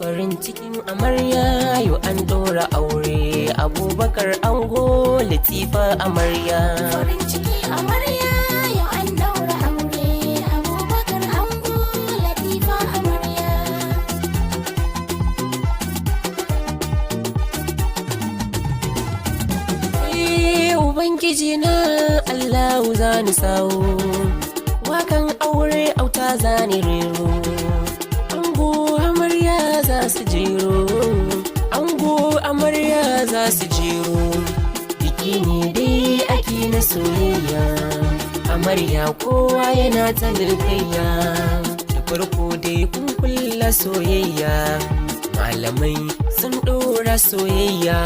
Farin cikin amarya yau an ɗora aure, Abubakar ango Latifa amarya. Farin ciki amarya yau an ɗaura aure, Abubakar ango Latifa amarya. Ubangiji na Allahu zani sawo, wakan aure auta zani rero. Ango amarya za su jero, ango amarya za su jero. Biki ne dai ake na soyayya, amarya kowa yana ta lirkayya. Da farko dai kun kulla soyayya, malamai sun ɗora soyayya.